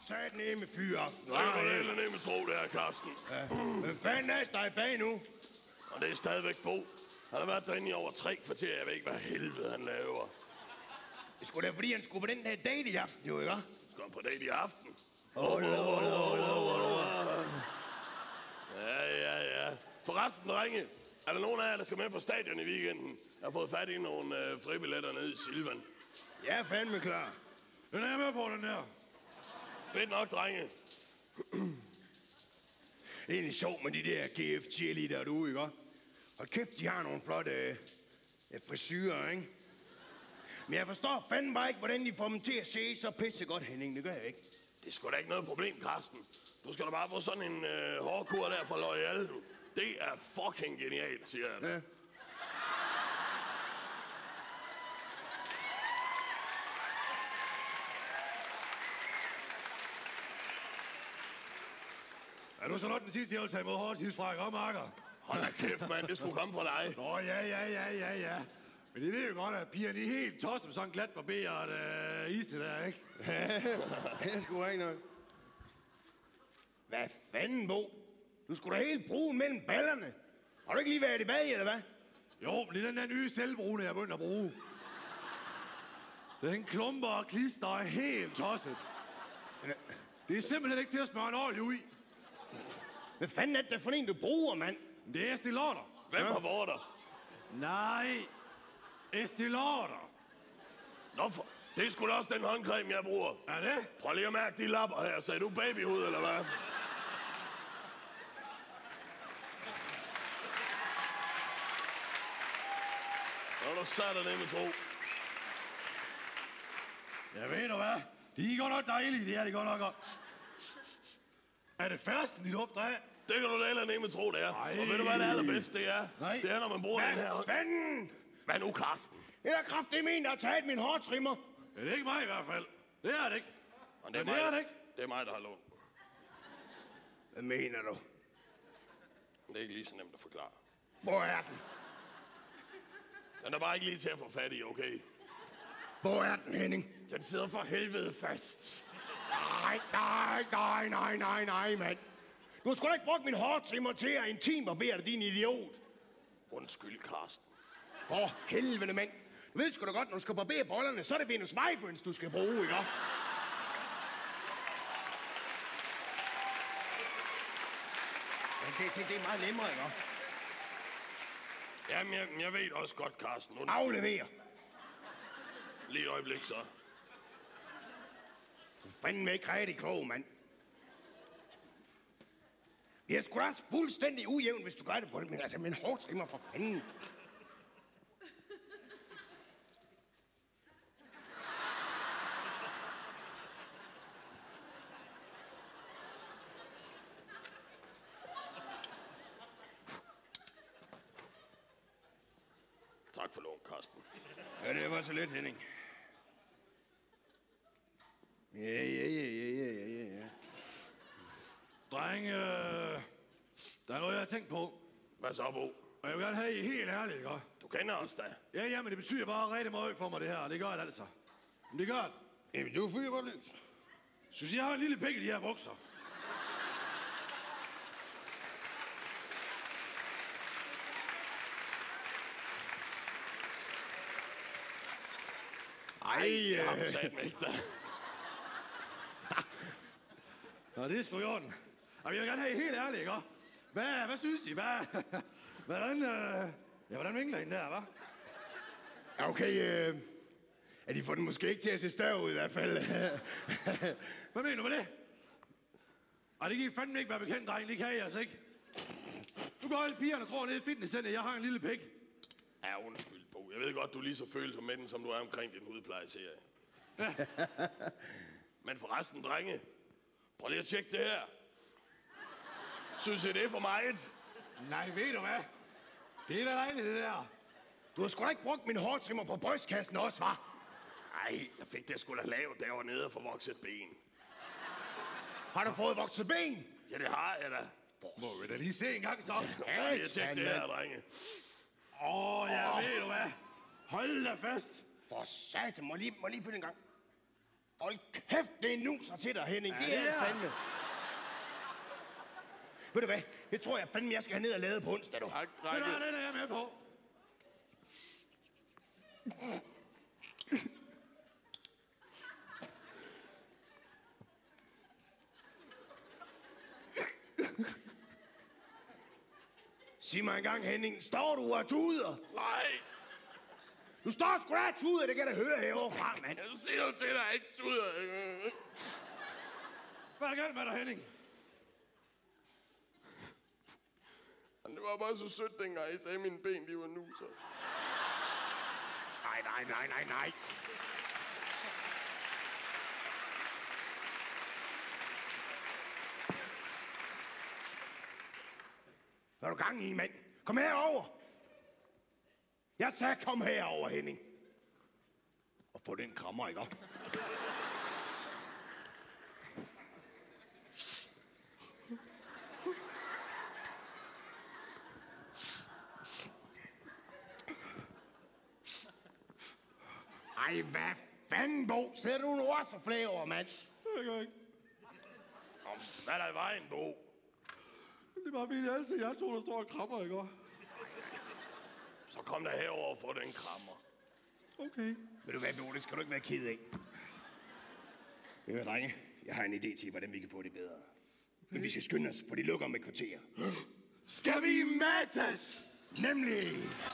sat ned med fyraften. Det er du heller nemme tro, det her, Karsten. Ja. Hvad fanden er der bag nu? Og det er stadigvæk Bo. Han har været derinde i over 3 kvarter. Jeg ved ikke, hvad helvede han laver. Det skulle da, fordi han skulle på den der date i aften, jo, ikke? Skal han på date i aften? Ja. Forresten, drenge. Er der nogen af jer, der skal med på stadion i weekenden? Jeg har fået fat i nogle fribilletter nede i Silvan. Jeg er fandme klar. Den er jeg med på, den her. Fedt nok, drenge. Det er egentlig sjovt med de der GF-cheerleader derude, ikke? Og kæft, de har nogle flotte frisyrer, ikke? Men jeg forstår fandme bare ikke, hvordan de får dem til at se så pissegodt, Henning. Det gør jeg ikke. Det er sgu da ikke noget problem, Karsten. Du skal da bare få sådan en hårkur der fra L'Oreal. Det er fucking genialt, siger jeg. Ja. Er du så nok den sidste, jeg vil tage imod hårdt fra, ikke, Marker? Hold da kæft, mand. Det skulle komme fra dig. Nå, ja. Men det ved jo godt, at pigerne er helt tosset med sådan en glat barberet ise der, ikke? Ja, det er sgu ikke nok. Hvad fanden, Bo? Du skulle da helt bruge mellem ballerne. Har du ikke lige været i bag, eller hvad? Jo, men det er den der nye selvbrune, jeg er begyndt at bruge. Den klumper og klister er helt tosset. Det er simpelthen ikke til at smøre en olie ud i. Hvad fanden er det for en, du bruger, mand? Det er Estée Lauder. Hvem har vorter? Nej, Estée Lauder. Nå, det er sgu da også den håndcreme, jeg bruger. Er det? Prøv lige at mærke de lapper her. Sagde du babyhud, eller hvad? Så er du sat af det med tro. Jeg ved du hvad? De er godt nok dejlige, det er de godt nok. Er det fersken, de dufter af? Det kan du da heller nemme tro, det er. Ej. Og ved du, hvad det allerbedste det er? Nej. Det er, når man bruger den her. Hvad fanden? Hvad nu, Karsten? Det er kraftigt en, der har taget min hårtrimmer. Det er ikke mig i hvert fald. Det er det ikke. Og det er, det er det ikke. Det er mig, der har lånt. Hvad mener du? Det er ikke lige så nemt at forklare. Hvor er den? Den er bare ikke lige til at få fat i, okay? Hvor er den, Henning? Den sidder for helvede fast. Nej, mand. Du har sgu da ikke brugt min hårtrimmer til at intimbarbere dig, din idiot. Undskyld, Karsten. For helvede, mand. Du ved sgu da godt, når du skal barbere bollerne, så er det Venus Vibrance, du skal bruge, ikke? Det er meget nemmere, ikke? Jamen, jeg ved også godt, Karsten. Undskyld. Aflever. Lige et øjeblik, så. Du er fandme ikke rigtig klog, mand. Det er sgu da også fuldstændig ujævnt, hvis du gør det på det, men altså, min hårtrimmer for fanden. Tak for lån, Karsten. Ja, det var så lidt, Henning. Ja. Drenge, der er noget, jeg har tænkt på. Hvad så, Bo? Og jeg vil gerne have I helt ærligt, ikke? Du kender os da. Ja, men det betyder bare rigtig meget for mig, det her. Det gør det altså. Men det gør det. Jamen, du fyrer godt løs. Synes jeg har en lille pik i de her bukser. Det har du sagt mig ikke, da. Nå, det er sgu i orden. Og jeg vil gerne have I helt ærligt, ikke? Hvad synes I? Hvordan vinkler I den der, hva'? Ja, okay, at de får den måske ikke til at se større ud i hvert fald. Hvad mener du med det? Ej, det kan I fandme ikke være bekendt, dreng. Det kan I altså ikke. Nu går alle pigerne og tror nede i fitnesscenter, jeg har en lille pik. Ja, undskyld, Bo. Jeg ved godt, du er lige så følsom med den, som du er omkring din hudplejeserie. Ja. Men forresten, drenge. Prøv lige at tjekke det her. Synes I, det er for meget? Nej, ved du hvad? Det er da dejligt, det der. Du har sgu da ikke brugt min hårtrimmer på brystkassen også, hva'? Nej, jeg fik det sgu da lavet, der var nede og få vokset ben. Har du fået vokset ben? Ja, det har jeg da. Må vi da lige se en gang så? Ja, jeg tjekke det her, drenge. Ja, ved du hvad? Hold da fast. For satan, må lige følge en gang. Hold kæft, det er nuser til dig, Henning. Ja, det er det fandme. Ved du hvad? Det tror jeg fandme, jeg skal have ned og lade på onsdag, du. Tak, Det drenge. er jeg med på. Sig mig engang, Henning. Står du og tuder? Nej, Du står sgu da og tuder, det kan jeg da høre herovre fra, mand. jeg siger jo til dig, ikke tuder. Hvad er der galt med dig, Henning? Det var bare så sødt, dengang I sagde, at mine ben, de var nuser. Nej. Hvad er du gang i, mand? Kom herover. Jeg sagde, kom herover, Henning. Og få den krammer, ikke? Ej, hvad fanden, Bo? Sidder du nu også og flæver, mand? Det gør jeg ikke. Hvad er der i vejen, Bo? Det er bare fordi, det er altid jeg to, der står og krammer, ikke? Så kom der herover og få den krammer. Okay. Ved du hvad, Bo? Det skal du ikke være ked af. Ved du, drenge? Jeg har en idé til, hvordan vi kan få det bedre. Men vi skal skynde os, for de lukker om et kvarter. Skal vi matas? Nemlig!